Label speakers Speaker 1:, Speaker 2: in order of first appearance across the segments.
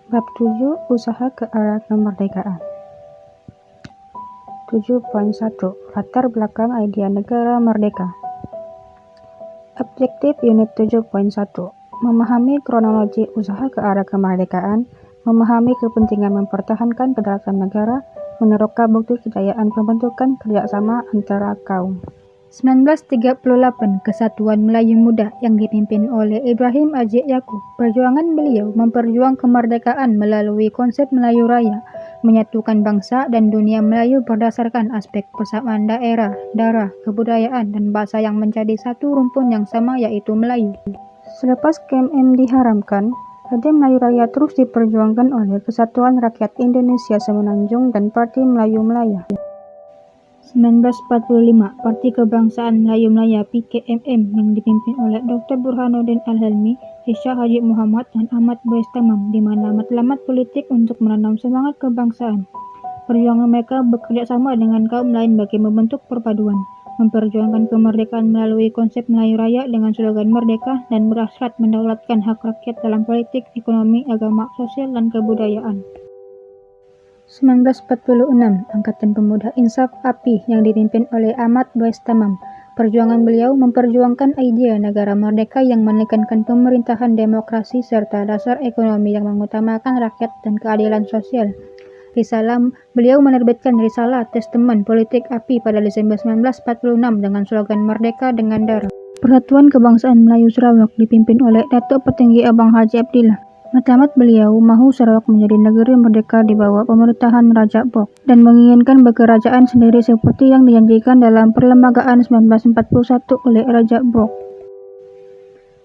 Speaker 1: Bab 7 Usaha ke arah kemerdekaan. 7.1 Latar belakang idea negara merdeka. Objektif Unit 7.1 Memahami kronologi usaha ke arah kemerdekaan, memahami kepentingan mempertahankan kedaulatan negara, meneroka bukti kejayaan pembentukan kerjasama antara kaum. 1938 Kesatuan Melayu Muda yang dipimpin oleh Ibrahim Ajik Yaakob. Perjuangan beliau memperjuang kemerdekaan melalui konsep Melayu Raya, menyatukan bangsa dan dunia Melayu berdasarkan aspek persamaan daerah, darah, kebudayaan, dan bahasa yang menjadi satu rumpun yang sama yaitu Melayu. Selepas KMM diharamkan, ide Melayu Raya terus diperjuangkan oleh Kesatuan Rakyat Indonesia Semenanjung dan Parti Melayu Melaya. 1945 Parti Kebangsaan Melayu Melaya PKMM yang dipimpin oleh Dr. Burhanuddin Al-Helmi, Isya Haji Muhammad, dan Ahmad Bais Tamam, di mana matlamat politik untuk menanam semangat kebangsaan. Perjuangan mereka bekerja sama dengan kaum lain bagi membentuk perpaduan, memperjuangkan kemerdekaan melalui konsep Melayu Raya dengan slogan merdeka dan berhasrat mendaulatkan hak rakyat dalam politik, ekonomi, agama, sosial, dan kebudayaan. 1946 Angkatan Pemuda Insaf API yang dipimpin oleh Ahmad Bais Tamam. Perjuangan beliau memperjuangkan idea negara merdeka yang menekankan pemerintahan demokrasi serta dasar ekonomi yang mengutamakan rakyat dan keadilan sosial. Beliau menerbitkan Risalah Testament Politik API pada Desember 1946 dengan slogan Merdeka dengan Darah. Persatuan Kebangsaan Melayu Sarawak dipimpin oleh Datuk Petinggi Abang Haji Abdillah. Matlamat beliau mahu Sarawak menjadi negeri merdeka di bawah pemerintahan Raja Brok dan menginginkan berkerajaan sendiri seperti yang dijanjikan dalam Perlembagaan 1941 oleh Raja Brok.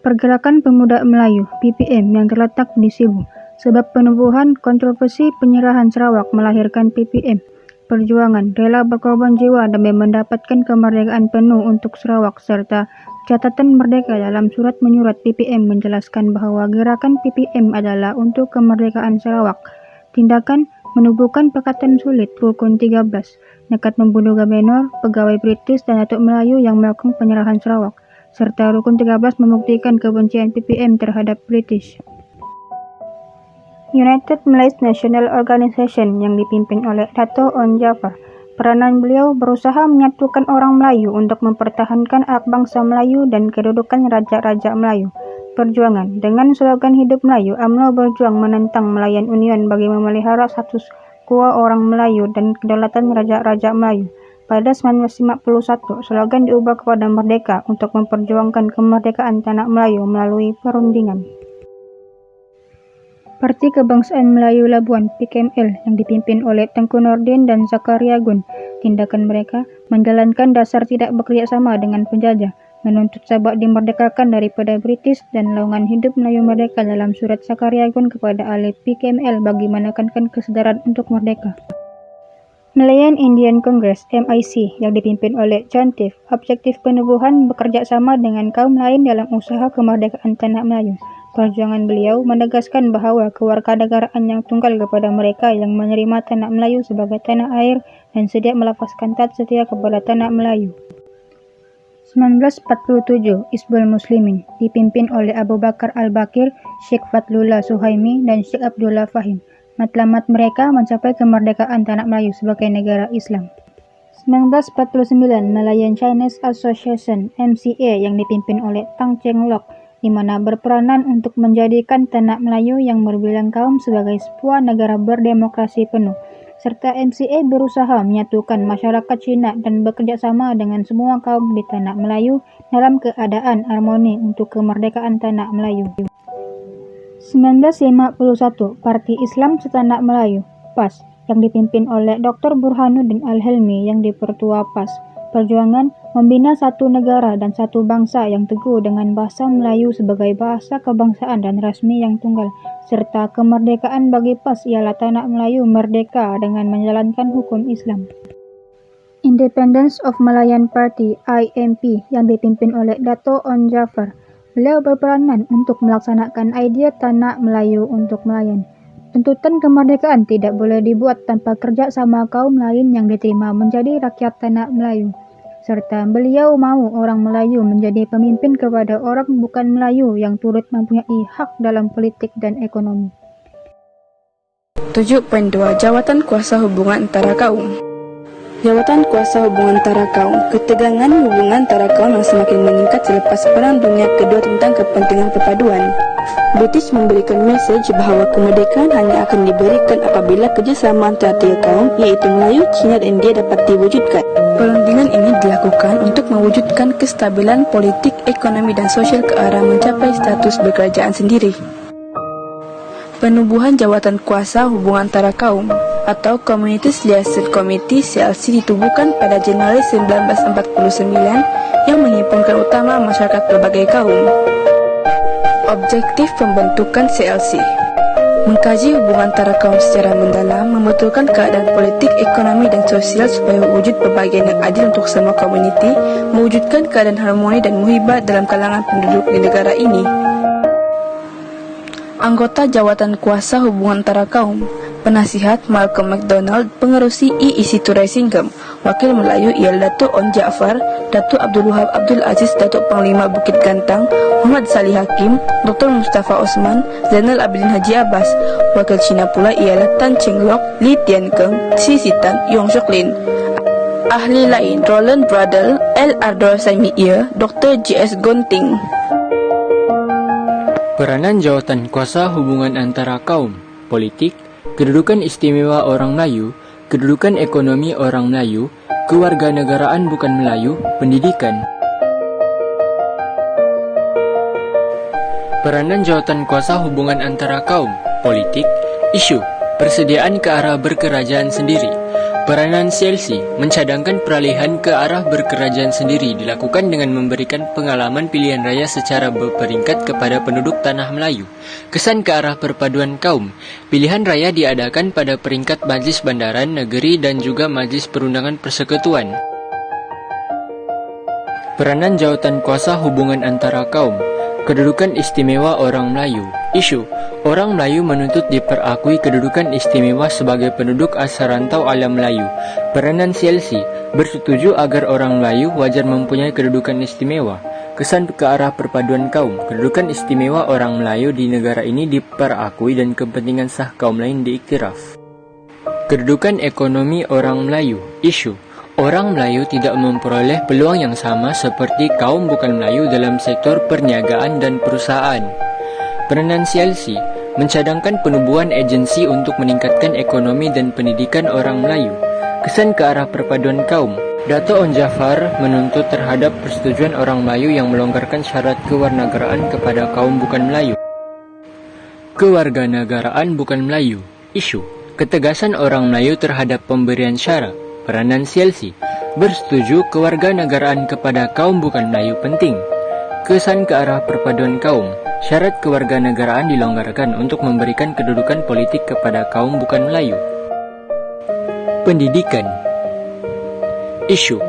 Speaker 1: Pergerakan Pemuda Melayu PPM yang terletak di Sibu. Sebab penubuhan kontroversi penyerahan Sarawak melahirkan PPM. Perjuangan rela berkorban jiwa demi mendapatkan kemerdekaan penuh untuk Sarawak serta catatan merdeka dalam surat menyurat PPM menjelaskan bahawa gerakan PPM adalah untuk kemerdekaan Sarawak. Tindakan menubuhkan Pakatan Sulit Rukun 13, nekat membunuh Gubernur, pegawai British dan Datuk Melayu yang melakukan penyerahan Sarawak, serta Rukun 13 membuktikan kebencian PPM terhadap British. United Malay's National Organisation yang dipimpin oleh Dato' On Jaafar. Peranan beliau berusaha menyatukan orang Melayu untuk mempertahankan hak bangsa Melayu dan kedudukan raja-raja Melayu. Perjuangan dengan slogan Hidup Melayu, UMNO berjuang menentang Malayan Union bagi memelihara status quo orang Melayu dan kedaulatan raja-raja Melayu. Pada 1951, slogan diubah kepada Merdeka untuk memperjuangkan kemerdekaan tanah Melayu melalui perundingan. Parti Kebangsaan Melayu Labuan PKML yang dipimpin oleh Tengku Nordin dan Zakaria Gun. Tindakan mereka menjalankan dasar tidak bekerja sama dengan penjajah, menuntut Sabah dimerdekakan daripada British dan lowongan hidup Melayu merdeka dalam surat Zakaria Gun kepada ahli PKML bagi menekankan kesedaran untuk merdeka. Malayan Indian Congress MIC yang dipimpin oleh John Tiff. Objektif penubuhan bekerja sama dengan kaum lain dalam usaha kemerdekaan tanah Melayu. Perjuangan beliau menegaskan bahawa kewarganegaraan yang tunggal kepada mereka yang menerima tanah Melayu sebagai tanah air dan sedia melepaskan taat setia kepada tanah Melayu. 1947 Hizbul Muslimin dipimpin oleh Abu Bakar Al-Bakir, Sheikh Fadlullah Suhaimi, dan Sheikh Abdullah Fahim. Matlamat mereka mencapai kemerdekaan tanah Melayu sebagai negara Islam. 1949 Malayan Chinese Association MCA yang dipimpin oleh Tang Cheng Lock, di mana berperanan untuk menjadikan tanah Melayu yang berbilang kaum sebagai sebuah negara berdemokrasi penuh, serta MCA berusaha menyatukan masyarakat Cina dan bekerja sama dengan semua kaum di tanah Melayu dalam keadaan harmoni untuk kemerdekaan tanah Melayu. 1951 Parti Islam Setanah Melayu PAS yang dipimpin oleh Dr. Burhanuddin Al-Helmi yang dipertua PAS. Perjuangan membina satu negara dan satu bangsa yang teguh dengan bahasa Melayu sebagai bahasa kebangsaan dan rasmi yang tunggal, serta kemerdekaan bagi PAS ialah tanah Melayu merdeka dengan menjalankan hukum Islam. Independence of Malayan Party IMP yang dipimpin oleh Dato' On Jaafar. Beliau berperanan untuk melaksanakan idea tanah Melayu untuk Malayan. Tuntutan kemerdekaan tidak boleh dibuat tanpa kerja sama kaum lain yang diterima menjadi rakyat tanah Melayu. Serta beliau mahu orang Melayu menjadi pemimpin kepada orang bukan Melayu yang turut mempunyai hak dalam politik dan ekonomi.
Speaker 2: 7.2 Jawatan kuasa hubungan antara kaum. Jawatan kuasa hubungan antara kaum. Ketegangan hubungan antara kaum yang semakin meningkat selepas Perang Dunia Kedua tentang kepentingan perpaduan. British memberikan mesej bahawa kemerdekaan hanya akan diberikan apabila kerjasama antara tiga kaum, iaitu Melayu, Cina dan India dapat diwujudkan. Perundingan ini dilakukan untuk mewujudkan kestabilan politik, ekonomi dan sosial ke arah mencapai status berkerajaan sendiri. Penubuhan jawatan kuasa hubungan antara kaum atau Communities Liaison Committee CLC ditubuhkan pada Januari 1949 yang menghimpunkan utama masyarakat berbagai kaum. Objektif pembentukan CLC: mengkaji hubungan antara kaum secara mendalam, membetulkan keadaan politik, ekonomi dan sosial supaya wujud pembagian yang adil untuk semua komuniti, mewujudkan keadaan harmoni dan muhibah dalam kalangan penduduk di negara ini. Anggota Jawatan Kuasa Hubungan Antara Kaum: Penasihat Malcolm MacDonald, Pengerusi I.E.C. Turai Singgem, Wakil Melayu ialah Datuk On Jaafar, Datuk Abdul Wahab Abdul Aziz, Datuk Panglima Bukit Gantang, Muhammad Salih Hakim, Dr. Mustafa Osman, Zainal Abidin Haji Abbas. Wakil Cina pula ialah Tan Cheng Lock, Li Tiankeng, Si Sitan, Yong Shok Lin. Ahli lain Roland Bradel, L. Ardor Saimier, Dr. J.S. Gonting.
Speaker 3: Peranan jawatan kuasa hubungan antara kaum, politik, kedudukan istimewa orang Melayu, kedudukan ekonomi orang Melayu, kewarganegaraan bukan Melayu, pendidikan. Peranan jawatan kuasa hubungan antara kaum, politik, isu, persediaan ke arah berkerajaan sendiri. Peranan CLC mencadangkan peralihan ke arah berkerajaan sendiri dilakukan dengan memberikan pengalaman pilihan raya secara berperingkat kepada penduduk tanah Melayu. Kesan ke arah perpaduan kaum. Pilihan raya diadakan pada peringkat Majlis Bandaran Negeri dan juga Majlis Perundangan Persekutuan. Peranan jawatan kuasa hubungan antara kaum. Kedudukan istimewa orang Melayu. Isu: orang Melayu menuntut diperakui kedudukan istimewa sebagai penduduk asal rantau alam Melayu. Peranan CLC bersetuju agar orang Melayu wajar mempunyai kedudukan istimewa. Kesan ke arah perpaduan kaum. Kedudukan istimewa orang Melayu di negara ini diperakui dan kepentingan sah kaum lain diiktiraf. Kedudukan ekonomi orang Melayu. Isu: orang Melayu tidak memperoleh peluang yang sama seperti kaum bukan Melayu dalam sektor perniagaan dan perusahaan. Peranan CLC mencadangkan penubuhan agensi untuk meningkatkan ekonomi dan pendidikan orang Melayu. Kesan ke arah perpaduan kaum. Dato' On Jaafar menuntut terhadap persetujuan orang Melayu yang melonggarkan syarat kewarganegaraan kepada kaum bukan Melayu. Kewarganegaraan bukan Melayu. Isu: ketegasan orang Melayu terhadap pemberian syarat. Peranan CLC bersetuju kewarganegaraan kepada kaum bukan Melayu penting. Kesan ke arah perpaduan kaum. Syarat kewarganegaraan dilonggarkan untuk memberikan kedudukan politik kepada kaum bukan Melayu. Pendidikan. Isu: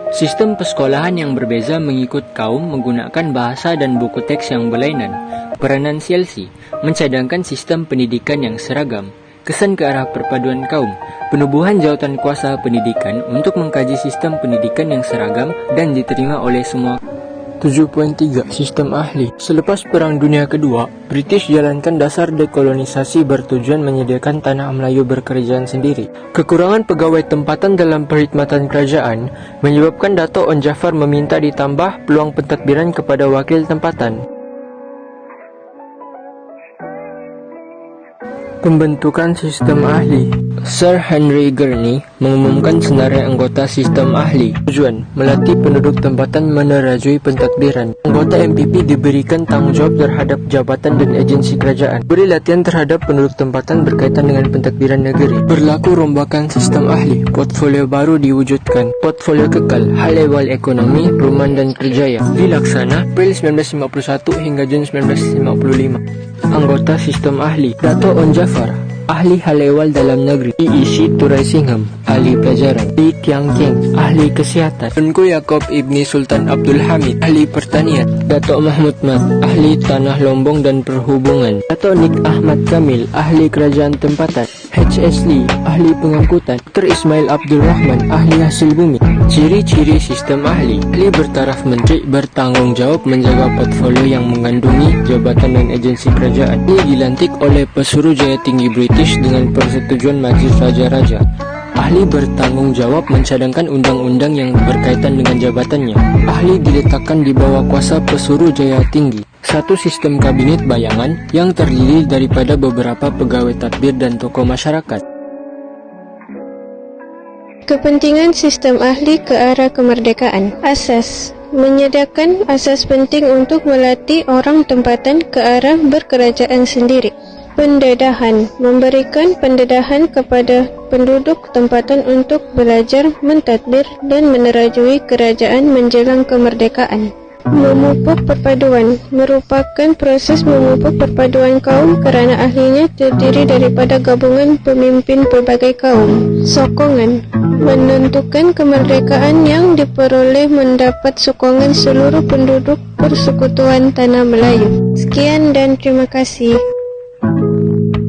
Speaker 3: sistem persekolahan yang berbeza mengikut kaum menggunakan bahasa dan buku teks yang berlainan. Peranan CLC mencadangkan sistem pendidikan yang seragam. Kesan ke arah perpaduan kaum. Penubuhan jawatan kuasa pendidikan untuk mengkaji sistem pendidikan yang seragam dan diterima oleh semua. 7.3 Sistem ahli. Selepas Perang Dunia Kedua, British jalankan dasar dekolonisasi bertujuan menyediakan tanah Melayu berkerajaan sendiri. Kekurangan pegawai tempatan dalam perkhidmatan kerajaan menyebabkan Dato' On Jaafar meminta ditambah peluang pentadbiran kepada wakil tempatan. Pembentukan sistem ahli. Sir Henry Gurney mengumumkan senarai anggota sistem ahli. Tujuan: melatih penduduk tempatan menerajui pentadbiran. Anggota MPP diberikan tanggungjawab terhadap jabatan dan agensi kerajaan. Beri latihan terhadap penduduk tempatan berkaitan dengan pentadbiran negeri. Berlaku rombakan sistem ahli. Portfolio baru diwujudkan. Portfolio kekal, hal ehwal ekonomi, perumahan dan kerjaya. Dilaksana April 1951 hingga Jun 1955. Anggota sistem ahli. Dato' On Jaafar, ahli hal ehwal dalam negeri. I.E.C. Turai Singham, ahli pelajaran. Li Tiankeng, ahli kesihatan. Tunku Yaakob Ibni Sultan Abdul Hamid, ahli pertanian. Dato' Mahmud Mat, ahli tanah lombong dan perhubungan. Dato' Nik Ahmad Kamil, ahli kerajaan tempatan. H.S. Lee, ahli pengangkutan. Dr. Ismail Abdul Rahman, ahli hasil bumi. Ciri-ciri sistem ahli. Ahli bertaraf menteri bertanggung jawab menjaga portfolio yang mengandungi jabatan dan agensi kerajaan. Ahli dilantik oleh Pesuruhjaya Tinggi British dengan persetujuan Majlis Raja-Raja. Ahli bertanggung jawab mencadangkan undang-undang yang berkaitan dengan jabatannya. Ahli diletakkan di bawah kuasa Pesuruhjaya Tinggi. Satu sistem kabinet bayangan yang terdiri daripada beberapa pegawai tadbir dan tokoh masyarakat.
Speaker 4: Kepentingan sistem ahli ke arah kemerdekaan. Asas. Menyediakan asas penting untuk melatih orang tempatan ke arah berkerajaan sendiri. Pendedahan. Memberikan pendedahan kepada penduduk tempatan untuk belajar, mentadbir dan menerajui kerajaan menjelang kemerdekaan. Memupuk perpaduan. Merupakan proses memupuk perpaduan kaum kerana ahlinya terdiri daripada gabungan pemimpin pelbagai kaum. Sokongan. Menentukan kemerdekaan yang diperoleh mendapat sokongan seluruh penduduk Persekutuan Tanah Melayu. Sekian dan terima kasih.